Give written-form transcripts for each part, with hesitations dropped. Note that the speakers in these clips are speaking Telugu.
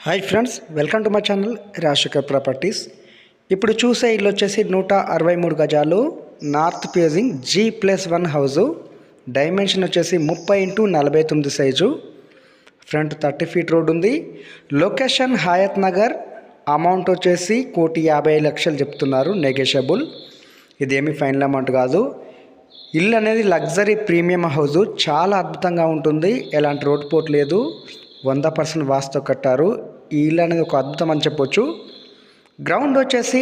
Hi friends, welcome to my channel Rajasekhar properties. ఇప్పుడు చూసే ఇల్లు వచ్చేసి 163 గజాలు, north facing G+1 house. Dimension వచ్చేసి 30x49 size. Front 30 feet road ఉంది. లొకేషన్ హయత్ నగర్. అమౌంట్ వచ్చేసి 1,50,00,000 చెప్తున్నారు, నెగోషియబుల్. ఇదేమి ఫైనల్ అమౌంట్ కాదు. ఇల్లు అనేది లగ్జరీ ప్రీమియం హౌజు, చాలా అద్భుతంగా ఉంటుంది. ఎలాంటి రోడ్ పోర్ట్ లేదు, 100% వాస్తు కట్టారు. ఈ ఇల్లు అనేది ఒక అద్భుతం అని చెప్పొచ్చు. గ్రౌండ్ వచ్చేసి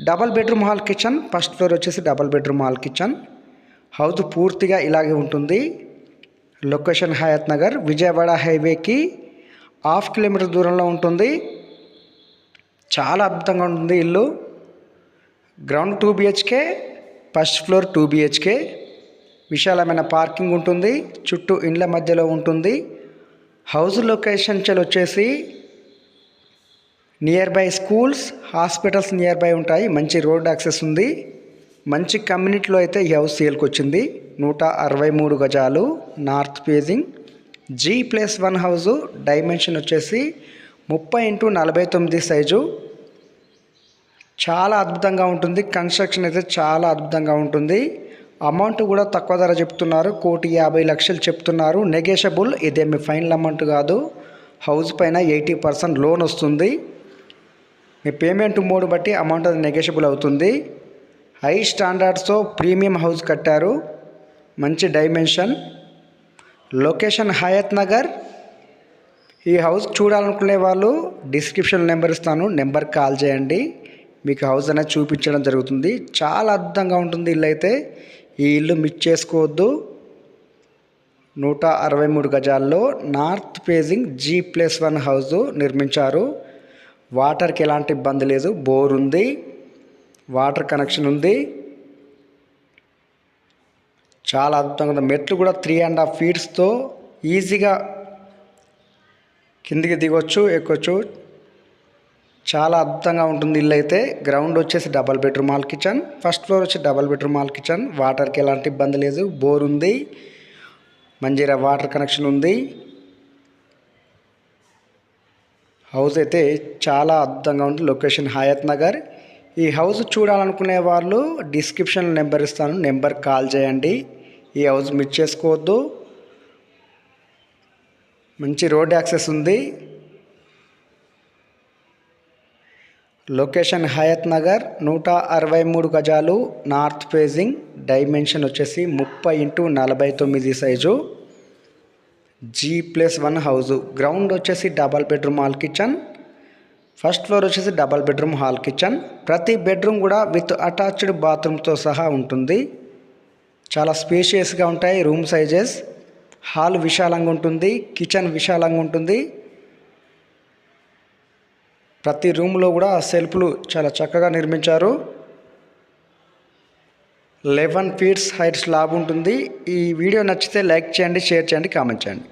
double bedroom hall kitchen, first floor వచ్చేసి double bedroom hall kitchen. House పూర్తిగా ఇలాగే ఉంటుంది. లొకేషన్ హయత్ నగర్, విజయవాడ హైవేకి 1/2 కిలోమీటర్ దూరంలో ఉంటుంది. చాలా అద్భుతంగా ఉంటుంది ఇల్లు. Ground 2 BHK, first floor 2 BHK. విశాలమైన పార్కింగ్ ఉంటుంది, చుట్టూ ఇండ్ల మధ్యలో ఉంటుంది. హౌస్ లొకేషన్ వచ్చేసి near by schools, hospitals near by ఉంటాయి. మంచి రోడ్ యాక్సెస్ ఉంది. మంచి కమ్యూనిటీలో అయితే ఈ హౌస్ సేల్కి వచ్చింది. 163 గజాలు, north facing G+1 house. Dimension వచ్చేసి 30x49 సైజు. చాలా అద్భుతంగా ఉంటుంది. కన్స్ట్రక్షన్ అయితే చాలా అద్భుతంగా ఉంటుంది. అమౌంట్ కూడా తక్కువ ధర చెప్తున్నారు, 1,50,00,000 చెప్తున్నారు, నెగోషియబుల్. ఇదేమి ఫైనల్ అమౌంట్ కాదు. హౌస్ పైన 80% లోన్ వస్తుంది. మీ పేమెంట్ మోడ్ బట్టి అమౌంట్ అది నెగోషియబుల్ అవుతుంది. హై స్టాండర్డ్స్తో ప్రీమియం హౌస్ కట్టారు. మంచి డైమెన్షన్. లొకేషన్ హయత్ నగర్. ఈ హౌస్ చూడాలనుకునే వాళ్ళు డిస్క్రిప్షన్ నెంబర్ ఇస్తాను, నెంబర్ కాల్ చేయండి. మీకు హౌస్ అనేది చూపించడం జరుగుతుంది. చాలా అద్భుతంగా ఉంటుంది ఇల్లు అయితే. ఈ ఇల్లు మిస్ చేసుకోవద్దు. 163 గజాల్లో నార్త్ ఫేజింగ్ G+1 హౌజు నిర్మించారు. వాటర్కి ఎలాంటి ఇబ్బంది లేదు. బోర్ ఉంది, వాటర్ కనెక్షన్ ఉంది. చాలా అద్భుతంగా ఉంది. మెట్లు కూడా 3.5 ఫీట్స్తో ఈజీగా కిందికి దిగొచ్చు, ఎక్కొచ్చు. చాలా అద్భుతంగా ఉంటుంది ఇల్లు అయితే. గ్రౌండ్ వచ్చేసి double bedroom hall kitchen, first floor వచ్చి డబల్ బెడ్రూమ్ హాల్ కిచెన్. వాటర్కి ఎలాంటి ఇబ్బంది లేదు. బోర్ ఉంది, మంజీరా వాటర్ కనెక్షన్ ఉంది. హౌస్ అయితే చాలా అద్భుతంగా ఉంది. లొకేషన్ హయత్ నగర్. ఈ హౌస్ చూడాలనుకునే వాళ్ళు డిస్క్రిప్షన్ నెంబర్ ఇస్తాను, నెంబర్ కాల్ చేయండి. ఈ హౌస్ మిస్ చేసుకోవద్దు. మంచి రోడ్ యాక్సెస్ ఉంది. లొకేషన్ హయత్ నగర్, 163 గజాలు, నార్త్ ఫేజింగ్. డైమెన్షన్ వచ్చేసి 30x49 size. G+1 house. Ground వచ్చేసి double bedroom hall kitchen, first floor వచ్చేసి డబల్ బెడ్రూమ్ హాల్ కిచెన్. ప్రతి బెడ్రూమ్ కూడా విత్ అటాచ్డ్ బాత్రూమ్తో సహా ఉంటుంది. చాలా స్పేషియస్గా ఉంటాయి రూమ్ సైజెస్. హాల్ విశాలంగా ఉంటుంది, కిచెన్ విశాలంగా ఉంటుంది. ప్రతి రూమ్లో కూడా సెల్ఫ్లు చాలా చక్కగా నిర్మించారు. 11 ఫీట్స్ హైట్ స్లాబ్ ఉంటుంది. ఈ వీడియో నచ్చితే లైక్ చేయండి, షేర్ చేయండి, కామెంట్ చేయండి.